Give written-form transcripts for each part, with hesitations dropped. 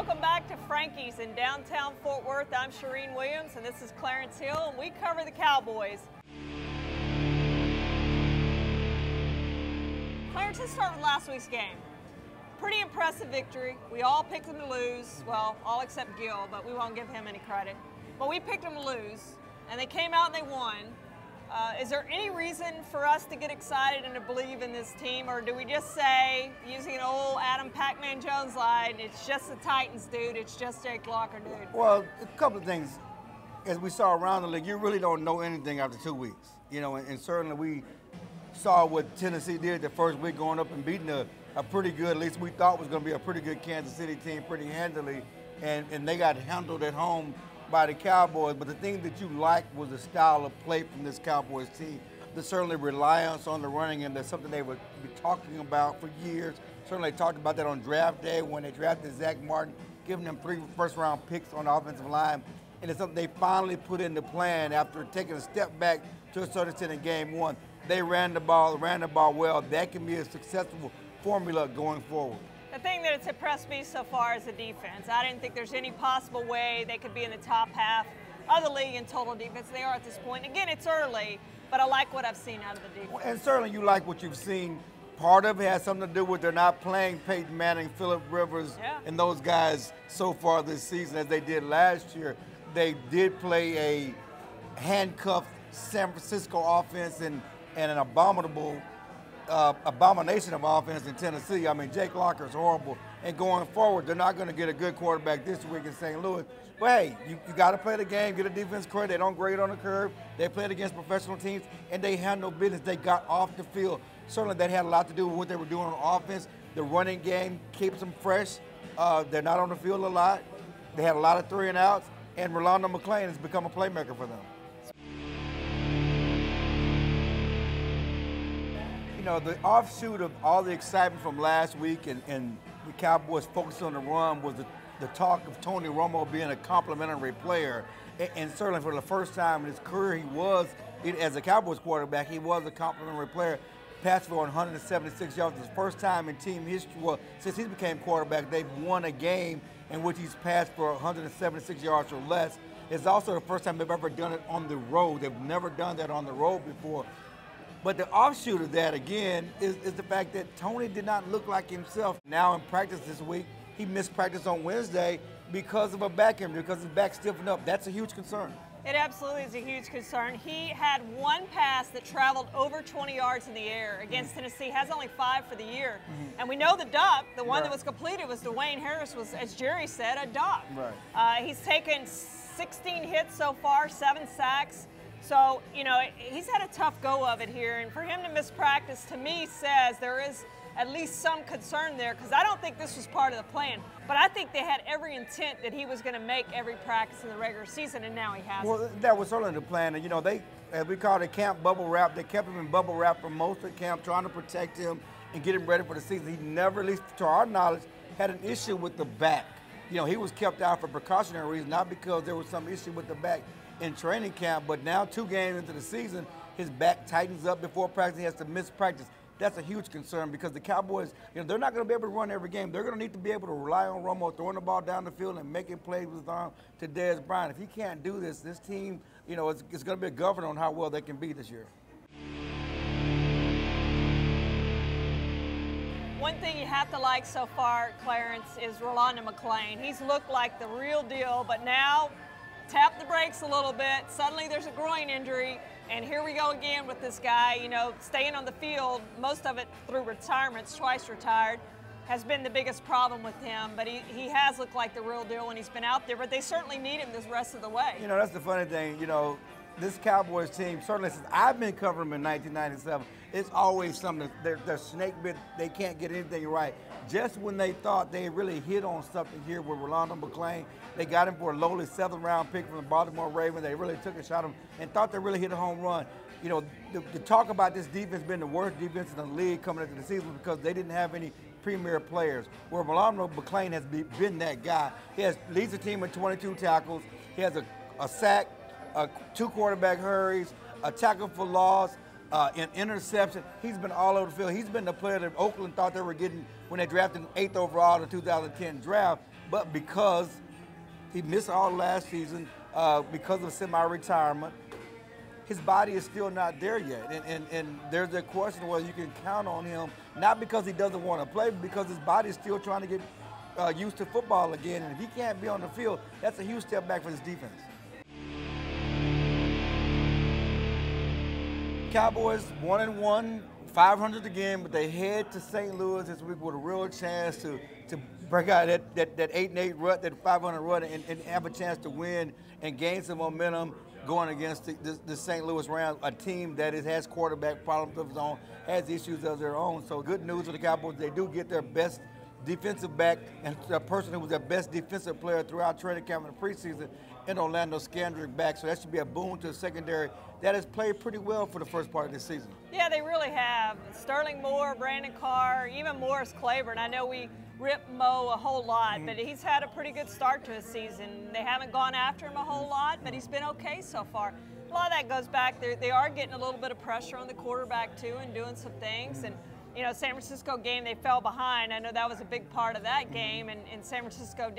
Welcome back to Frankie's in downtown Fort Worth. I'm Shireen Williams, and this is Clarence Hill, and we cover the Cowboys. Clarence, let's start with last week's game. Pretty impressive victory. We all picked them to lose. Well, all except Gil, but we won't give him any credit. But we picked them to lose, and they came out and they won. Is there any reason for us to get excited and to believe in this team, or do we just say, using an old Adam Pac-Man Jones line, it's just the Titans, dude, it's just Jake Locker, dude? Well, a couple of things. As we saw around the league, you really don't know anything after 2 weeks. You know, and certainly we saw what Tennessee did the first week going up and beating a pretty good, at least we thought was going to be a pretty good Kansas City team pretty handily, and they got handled at home by the Cowboys. But the thing that you liked was the style of play from this Cowboys team. The certainly reliance on the running, and that's something they would be talking about for years. Certainly they talked about that on draft day when they drafted Zach Martin, giving them 3 first-round picks on the offensive line. And it's something they finally put into plan after taking a step back to a certain extent in game 1. They ran the ball well. That can be a successful formula going forward. The thing that's impressed me so far is the defense. I didn't think there's any possible way they could be in the top half of the league in total defense. They are at this point. Again, it's early, but I like what I've seen out of the defense. And certainly you like what you've seen. Part of it has something to do with they're not playing Peyton Manning, Phillip Rivers, and those guys so far this season as they did last year. They did play a handcuffed San Francisco offense and an abomination of offense in Tennessee. I mean, Jake Locker is horrible. And going forward, they're not going to get a good quarterback this week in St. Louis. But hey, you got to play the game, get a defense credit. They don't grade on the curve. They played against professional teams, and they had no business. They got off the field. Certainly that had a lot to do with what they were doing on offense. The running game keeps them fresh. They're not on the field a lot. They had a lot of 3 and outs, and Rolando McClain has become a playmaker for them. You know, the offshoot of all the excitement from last week and the Cowboys focusing on the run was the talk of Tony Romo being a complimentary player. And certainly for the first time in his career, as a Cowboys quarterback, he was a complimentary player. Passed for 176 yards. It's the first time in team history, well, since he became quarterback, they've won a game in which he's passed for 176 yards or less. It's also the first time they've ever done it on the road. They've never done that on the road before. But the offshoot of that, again, is the fact that Tony did not look like himself. Now in practice this week, he missed practice on Wednesday because of a back injury, because his back stiffened up. That's a huge concern. It absolutely is a huge concern. He had 1 pass that traveled over 20 yards in the air against Tennessee, has only 5 for the year. And we know the duck, the one that was completed was Dwayne Harris, was, as Jerry said, a duck. He's taken 16 hits so far, 7 sacks. So, you know, he's had a tough go of it here, and for him to miss practice, to me, says there is at least some concern there, because I don't think this was part of the plan. But I think they had every intent that he was going to make every practice in the regular season, and now he hasn't. Well, that was certainly the plan. And, you know, they, as we call it, camp bubble wrap. They kept him in bubble wrap for most of the camp, trying to protect him and get him ready for the season. He never, at least to our knowledge, had an issue with the back. You know, he was kept out for precautionary reasons, not because there was some issue with the back in training camp, but now 2 games into the season, his back tightens up before practice. He has to miss practice. That's a huge concern because the Cowboys, you know, they're not going to be able to run every game. They're going to need to be able to rely on Romo throwing the ball down the field and making plays with his arm to Dez Bryant. If he can't do this, this team, you know, it's going to be a governor on how well they can be this year. One thing you have to like so far, Clarence, is Rolando McClain. He's looked like the real deal, but now tap the brakes a little bit. Suddenly there's a groin injury, and here we go again with this guy, you know, staying on the field, most of it through retirements, twice retired, has been the biggest problem with him. But he has looked like the real deal when he's been out there, but they certainly need him this rest of the way. You know, that's the funny thing, you know, this Cowboys team, certainly since I've been covering them in 1997, it's always something that they're snake bit, they can't get anything right. Just when they thought they really hit on something here with Rolando McClain, they got him for a lowly 7th-round pick from the Baltimore Ravens. They really took a shot at him and thought they really hit a home run. You know, the talk about this defense being the worst defense in the league coming into the season because they didn't have any premier players, where Rolando McClain has been that guy. He leads the team in 22 tackles. He has a sack, 2 quarterback hurries, a tackle for loss, an interception. He's been all over the field. He's been the player that Oakland thought they were getting when they drafted him 8th overall in the 2010 draft. but because he missed all last season because of semi-retirement, his body is still not there yet. And there's a question whether you can count on him, not because he doesn't want to play, but because his body is still trying to get used to football again. And if he can't be on the field, that's a huge step back for this defense. Cowboys 1-1, 500 again, but they head to St. Louis this week with a real chance to break out that 8-8 rut, that 500 run, and have a chance to win and gain some momentum going against the St. Louis Rams, a team that has quarterback problems of its own, has issues of their own. So good news for the Cowboys. They do get their best defensive back and a person who was their best defensive player throughout training camp in the preseason in Rolando McClain back. So that should be a boon to the secondary that has played pretty well for the first part of this season. Yeah, they really have. Sterling Moore, Brandon Carr, even Morris Claiborne. I know we rip Mo a whole lot, but he's had a pretty good start to his season. They haven't gone after him a whole lot, but he's been okay so far. A lot of that goes back, they are getting a little bit of pressure on the quarterback too and doing some things. And you know, San Francisco game, they fell behind. I know that was a big part of that game, and San Francisco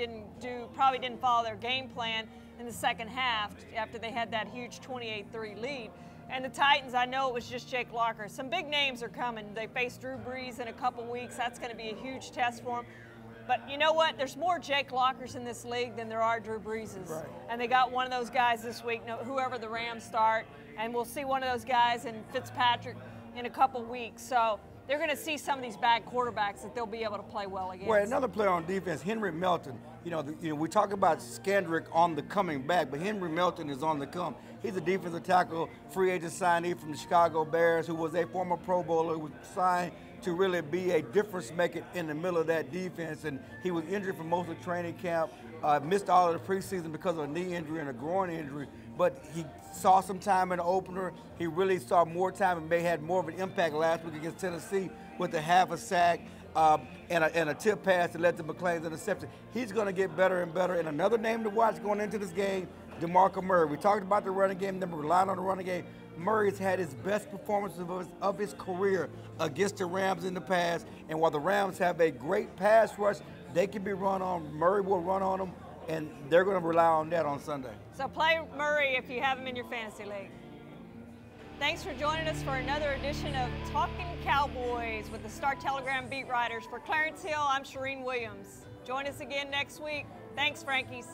probably didn't follow their game plan in the second half after they had that huge 28-3 lead. And the Titans, I know it was just Jake Locker. Some big names are coming. They face Drew Brees in a couple weeks. That's going to be a huge test for them. But you know what? There's more Jake Lockers in this league than there are Drew Breeses. Right. And they got one of those guys this week, whoever the Rams start, and we'll see one of those guys in Fitzpatrick in a couple weeks. So they're going to see some of these bad quarterbacks that they'll be able to play well against. Well, another player on defense, Henry Melton. You know, we talk about Skandrick on the coming back, but Henry Melton is on the come. He's a defensive tackle, free agent signee from the Chicago Bears, who was a former Pro Bowler, who was signed to really be a difference maker in the middle of that defense. And he was injured for most of training camp, missed all of the preseason because of a knee injury and a groin injury. But he saw some time in the opener. He really saw more time and may had more of an impact last week against Tennessee with a half a sack and a tip pass that led to McClain's interception. He's going to get better and better. And another name to watch going into this game, DeMarco Murray. We talked about the running game, never relying on the running game. Murray's had his best performance of his career against the Rams in the past. And while the Rams have a great pass rush, they can be run on. Murray will run on them, and they're going to rely on that on Sunday. So play Murray if you have him in your fantasy league. Thanks for joining us for another edition of Talkin Cowboys with the Star-Telegram beat writers. For Clarence Hill, I'm Shireen Williams. Join us again next week. Thanks, Frankies.